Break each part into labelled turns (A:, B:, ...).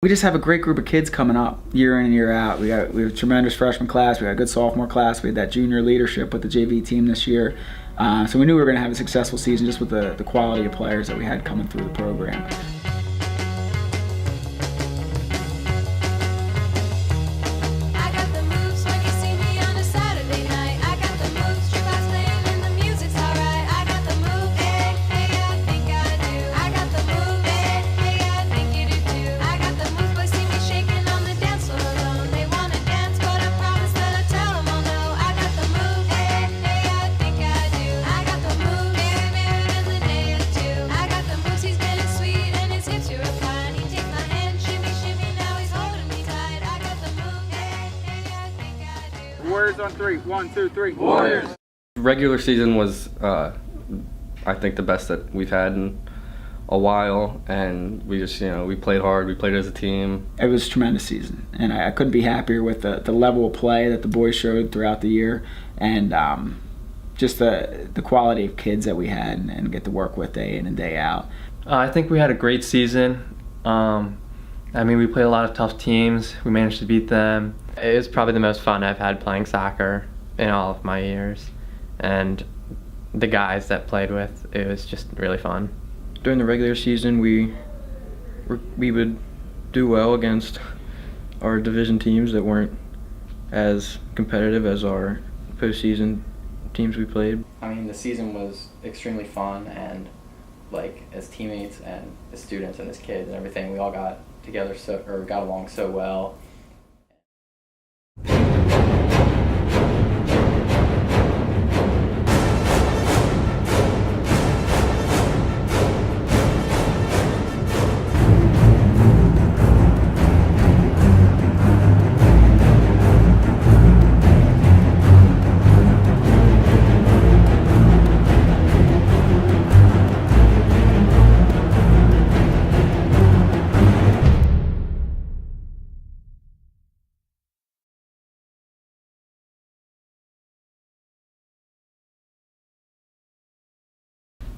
A: We just have a great group of kids coming up year in and year out. We have a tremendous freshman class. We got a good sophomore class. We had that junior leadership with the JV team this year. So we knew we were going to have a successful season just with the quality of players that we had coming through the program.
B: Warriors on three. 1, 2, 3.
C: Warriors! Regular season was, I think, the best that we've had in a while, and we just, we played hard, we played as a team.
A: It was a tremendous season, and I couldn't be happier with the level of play that the boys showed throughout the year, and just the quality of kids that we had and get to work with day in and day out.
D: I think we had a great season. We played a lot of tough teams. We managed to beat them. It was probably the most fun I've had playing soccer in all of my years. And the guys that played with, it was just really fun.
E: During the regular season, we would do well against our division teams that weren't as competitive as our postseason teams we played.
F: The season was extremely fun, and as teammates and as students and as kids and everything, we all got together got along so well.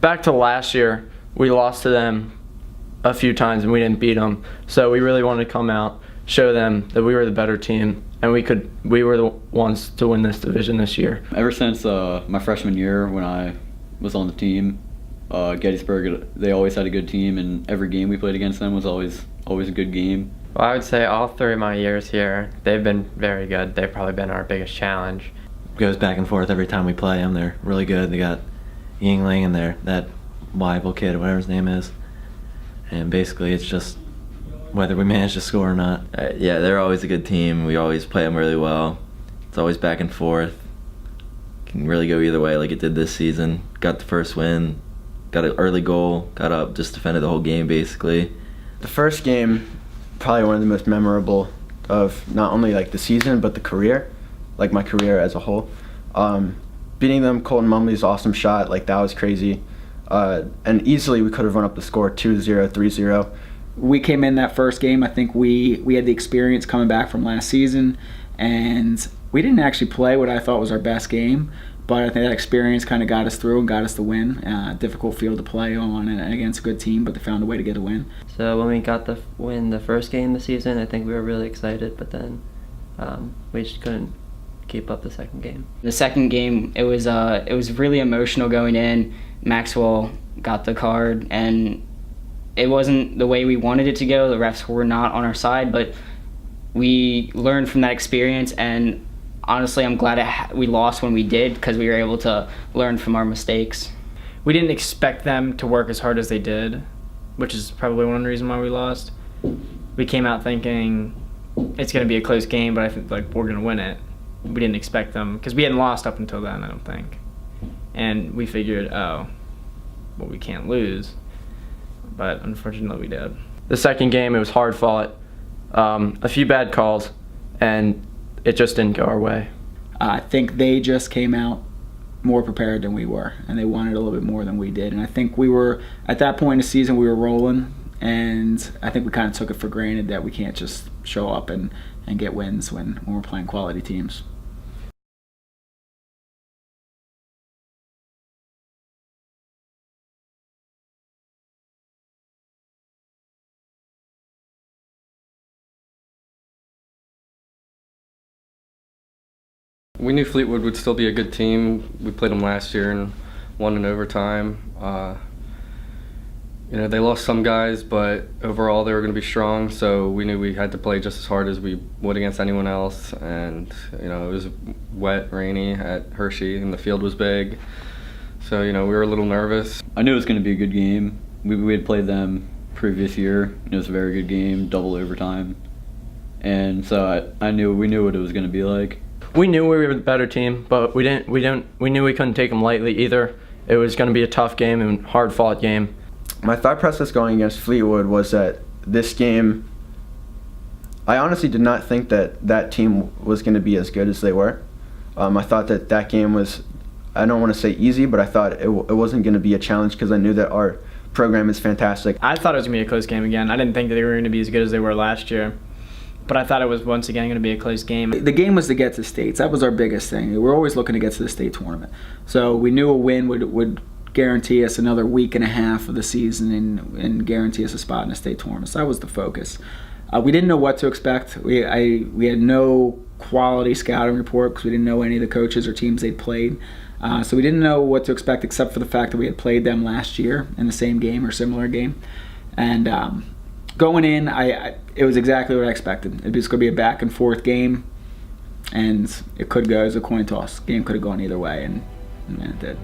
D: Back to last year, we lost to them a few times and we didn't beat them. So we really wanted to come out, show them that we were the better team, and we were the ones to win this division this year.
G: Ever since my freshman year, when I was on the team, Gettysburg, they always had a good team, and every game we played against them was always a good game.
D: Well, I would say all 3 of my years here, they've been very good. They've probably been our biggest challenge.
H: It goes back and forth every time we play them. They're really good. They got Yingling and that Weibel kid, whatever his name is. And basically it's just whether we manage to score or not.
I: Yeah, they're always a good team. We always play them really well. It's always back and forth. Can really go either way like it did this season. Got the first win, got an early goal, got up, just defended the whole game basically.
J: The first game, probably one of the most memorable of not only the season but the career, my career as a whole. Beating them, Colton Mumley's awesome shot, that was crazy. And easily we could have run up the score 2-0, 3-0.
A: We came in that first game, I think we had the experience coming back from last season, and we didn't actually play what I thought was our best game, but I think that experience kind of got us through and got us the win. Difficult field to play on and against a good team, but they found a way to get a win.
K: So when we got the win the first game this season, I think we were really excited, but then we just couldn't keep up the second game.
L: The second game, it was really emotional going in. Maxwell got the card, and it wasn't the way we wanted it to go. The refs were not on our side, but we learned from that experience, and honestly, I'm glad we lost when we did, because we were able to learn from our mistakes.
B: We didn't expect them to work as hard as they did, which is probably one reason why we lost. We came out thinking it's going to be a close game, but I think we're going to win it. We didn't expect them, because we hadn't lost up until then, I don't think. And we figured, we can't lose. But unfortunately we did.
D: The second game, it was hard fought. A few bad calls, and it just didn't go our way.
A: I think they just came out more prepared than we were, and they wanted a little bit more than we did. And I think we were, at that point in the season, we were rolling, and I think we kind of took it for granted that we can't just show up and get wins when we're playing quality teams.
C: We knew Fleetwood would still be a good team. We played them last year and won in overtime. They lost some guys, but overall they were going to be strong, so we knew we had to play just as hard as we would against anyone else. And it was wet, rainy at Hershey, and the field was big, so we were a little nervous.
G: I knew it was going to be a good game. We had played them previous year, and it was a very good game, double overtime, and so we knew what it was going to be like.
M: We knew we were the better team, but we knew we couldn't take them lightly either. It was going to be a tough game and hard-fought game.
J: My thought process going against Fleetwood was that this game, I honestly did not think that team was going to be as good as they were. I thought that game was, I don't want to say easy, but I thought it wasn't going to be a challenge because I knew that our program is fantastic.
B: I thought it was going to be a close game again. I didn't think that they were going to be as good as they were last year. But I thought it was once again going to be a close game.
A: The game was to get to states. That was our biggest thing. We're always looking to get to the state tournament. So we knew a win would guarantee us another week and a half of the season and guarantee us a spot in the state tournament. So that was the focus. We didn't know what to expect. We had no quality scouting report because we didn't know any of the coaches or teams they'd played. So we didn't know what to expect except for the fact that we had played them last year in the same game or similar game. And going in, it was exactly what I expected. It was going to be a back and forth game, and it could go as a coin toss. Game could have gone either way, and it did.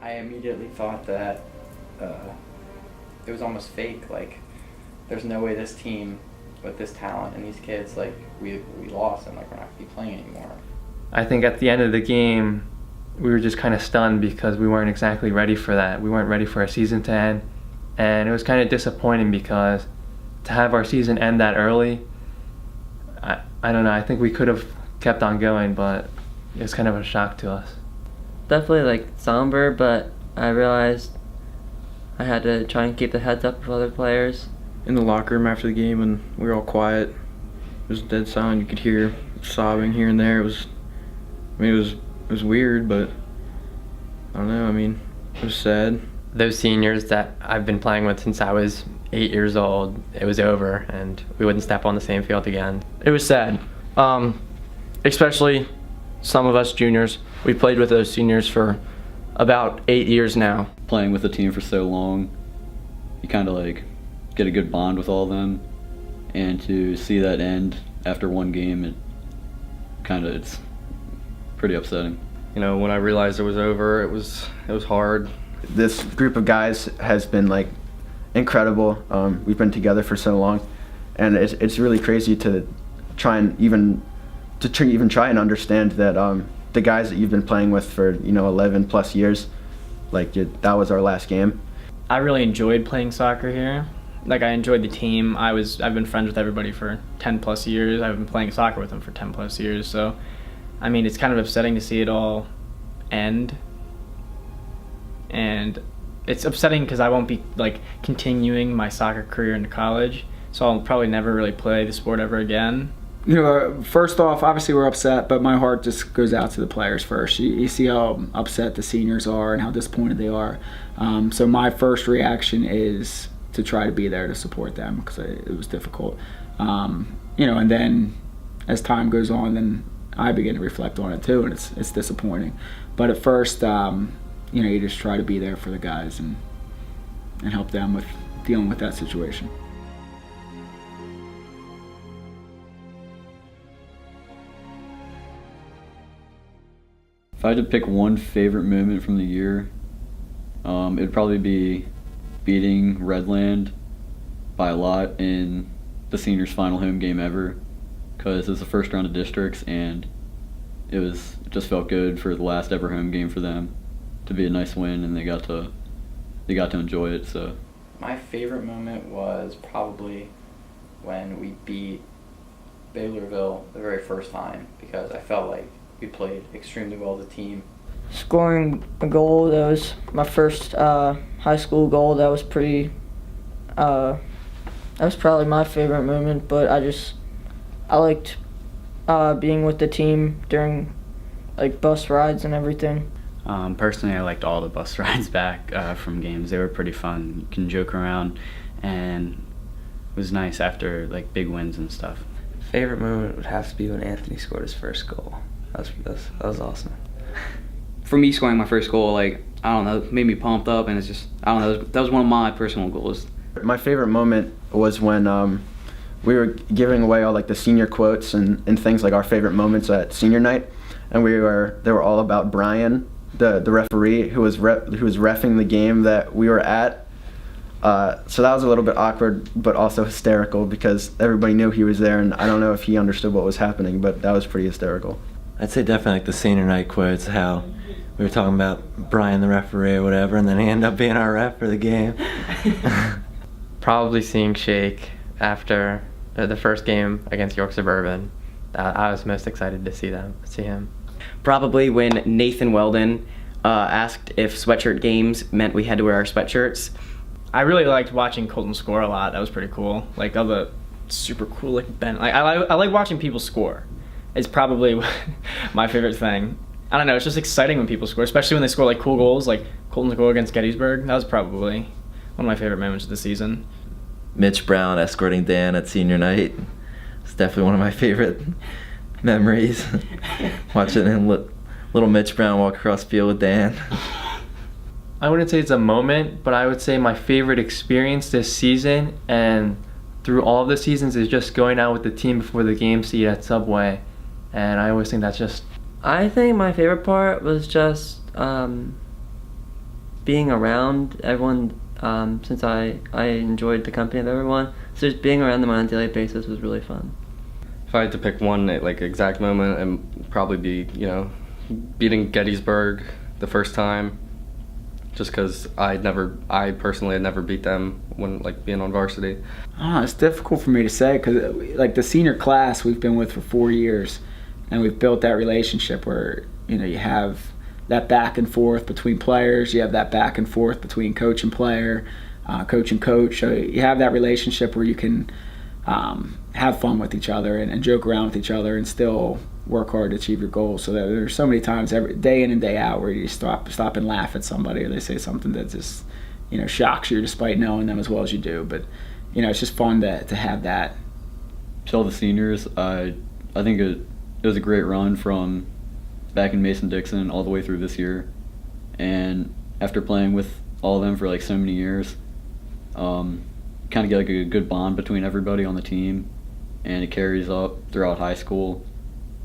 F: I immediately thought that it was almost fake. Like, there's no way this team with this talent and these kids, like, we lost and, like, we're not going to be playing anymore.
D: I think at the end of the game, we were just kind of stunned because we weren't exactly ready for that. We weren't ready for our season to end. And it was kind of disappointing because to have our season end that early, I don't know, I think we could have kept on going, but it was kind of a shock to us.
K: Definitely like somber, but I realized I had to try and keep the heads up of other players.
E: In the locker room after the game, when we were all quiet, it was dead silent. You could hear sobbing here and there. It was weird, but I don't know. I mean, it was sad.
D: Those seniors that I've been playing with since I was 8 years old, it was over, and we wouldn't step on the same field again.
M: It was sad, especially some of us juniors. We played with those seniors for about 8 years now.
G: Playing with the team for so long, you kind of like get a good bond with all of them, and to see that end after one game, it's pretty upsetting.
C: You know, when I realized it was over, it was hard.
J: This group of guys has been like incredible. We've been together for so long, and it's really crazy to try and even try and understand that the guys that you've been playing with for 11 plus years, like that was our last game.
B: I really enjoyed playing soccer here. Like, I enjoyed the team. I've been friends with everybody for 10 plus years. I've been playing soccer with them for 10 plus years. So, I mean, it's kind of upsetting to see it all end. And it's upsetting because I won't be like continuing my soccer career into college. So I'll probably never really play the sport ever again.
A: First off, obviously we're upset, but my heart just goes out to the players first. You see how upset the seniors are and how disappointed they are. So my first reaction is to try to be there to support them because it was difficult. And then as time goes on, then I begin to reflect on it too, and it's disappointing. But at first, you just try to be there for the guys and help them with dealing with that situation.
G: If I had to pick one favorite moment from the year, it'd probably be beating Redland by a lot in the seniors' final home game ever, because it was the first round of districts and it just felt good for the last ever home game for them to be a nice win, and they got to enjoy it. So
F: my favorite moment was probably when we beat Baylorville the very first time, because I felt like we played extremely well as a team.
N: Scoring a goal, that was my first high school goal. That was that was probably my favorite moment, but I liked being with the team during like bus rides and everything.
O: Personally, I liked all the bus rides back from games. They were pretty fun. You can joke around, and it was nice after like big wins and stuff.
P: Favorite moment would have to be when Anthony scored his first goal. That was awesome.
Q: For me, scoring my first goal, like, I don't know, made me pumped up, and it's just, I don't know, that was one of my personal goals.
J: My favorite moment was when we were giving away all like the senior quotes and things, like our favorite moments at senior night, and they were all about Brian, the referee who was reffing the game that we were at. So that was a little bit awkward, but also hysterical because everybody knew he was there, and I don't know if he understood what was happening, but that was pretty hysterical.
H: I'd say definitely like the senior night quotes, how we were talking about Brian the referee or whatever, and then he ended up being our ref for the game.
D: Probably seeing Shake after the first game against York Suburban. I was most excited to see him.
R: Probably when Nathan Weldon asked if sweatshirt games meant we had to wear our sweatshirts.
B: I really liked watching Colton score a lot. That was pretty cool. Like, all the super cool like bend. Like, I like watching people score. It's probably my favorite thing. I don't know, it's just exciting when people score, especially when they score like cool goals, like Colton's goal against Gettysburg. That was probably one of my favorite moments of the season.
I: Mitch Brown escorting Dan at senior night. It's definitely one of my favorite memories. Watching little Mitch Brown walk across the field with Dan.
D: I wouldn't say it's a moment, but I would say my favorite experience this season and through all of the seasons is just going out with the team before the game to eat at Subway. And I always think that's just...
K: I think my favorite part was just being around everyone, since I enjoyed the company of everyone. So just being around them on a daily basis was really fun.
C: If I had to pick one like exact moment, it'd probably be, beating Gettysburg the first time. Just because I personally had never beat them when being on varsity.
A: It's difficult for me to say because like the senior class we've been with for 4 years, and we've built that relationship where you have that back and forth between players, you have that back and forth between coach and player, coach and coach. So you have that relationship where you can have fun with each other and joke around with each other and still work hard to achieve your goals. So there's so many times every day in and day out where you stop and laugh at somebody, or they say something that just shocks you despite knowing them as well as you do. But it's just fun to have that.
G: Tell the seniors, I think it was a great run from back in Mason-Dixon all the way through this year, and after playing with all of them for so many years, kind of get a good bond between everybody on the team, and it carries up throughout high school.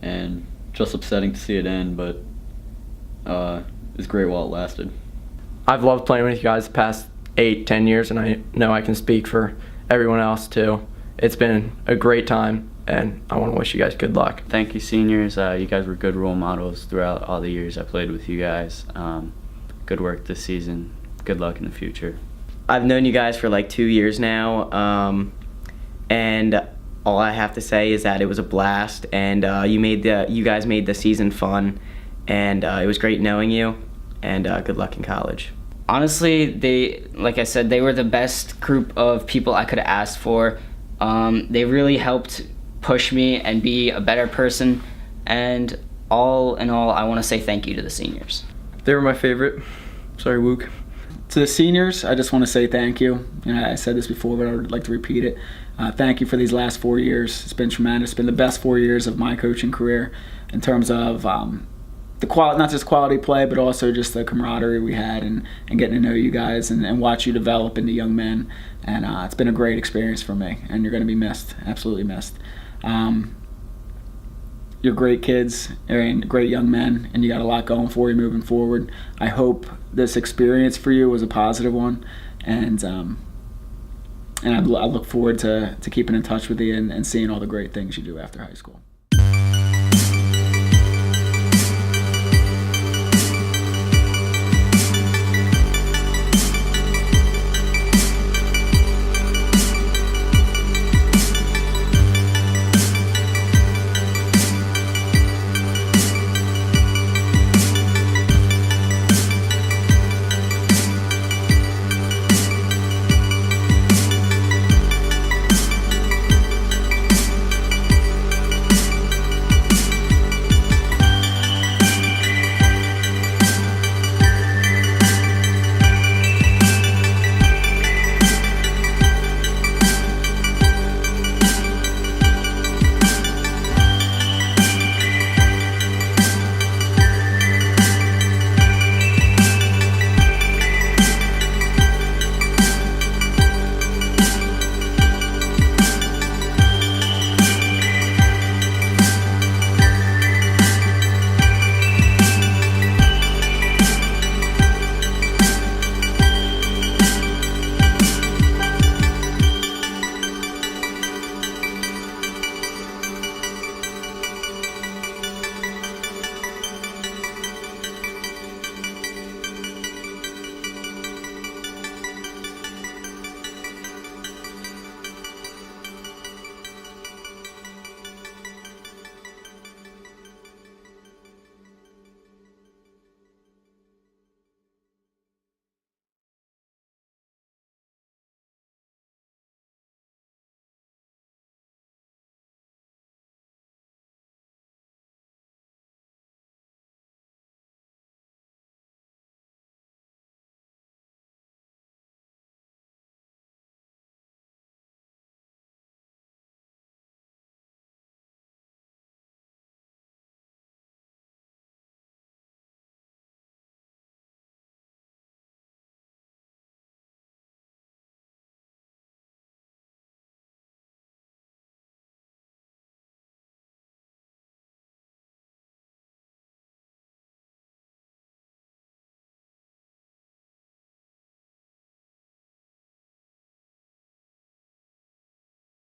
G: And just upsetting to see it end, but it's great while it lasted.
M: I've loved playing with you guys the past 8-10 years, and I know I can speak for everyone else too. It's been a great time, and I want to wish you guys good luck.
O: Thank you, seniors. You guys were good role models throughout all the years I played with you guys. Good work this season. Good luck in the future.
R: I've known you guys for like 2 years now, and all I have to say is that it was a blast, and you guys made the season fun, and it was great knowing you, and good luck in college.
L: Honestly, like I said, they were the best group of people I could have asked for. They really helped push me and be a better person, and all in all, I want to say thank you to the seniors.
E: They were my favorite. Sorry, Wook.
A: To the seniors, I just want to say thank you. I said this before, but I would like to repeat it. Thank you for these last 4 years. It's been tremendous. It's been the best 4 years of my coaching career in terms of the quality, not just quality play, but also just the camaraderie we had and getting to know you guys and watch you develop into young men. And it's been a great experience for me, and you're going to be missed, absolutely missed. You're great kids and great young men, and you got a lot going for you moving forward. I hope this experience for you was a positive one, and I look forward to keeping in touch with you and seeing all the great things you do after high school.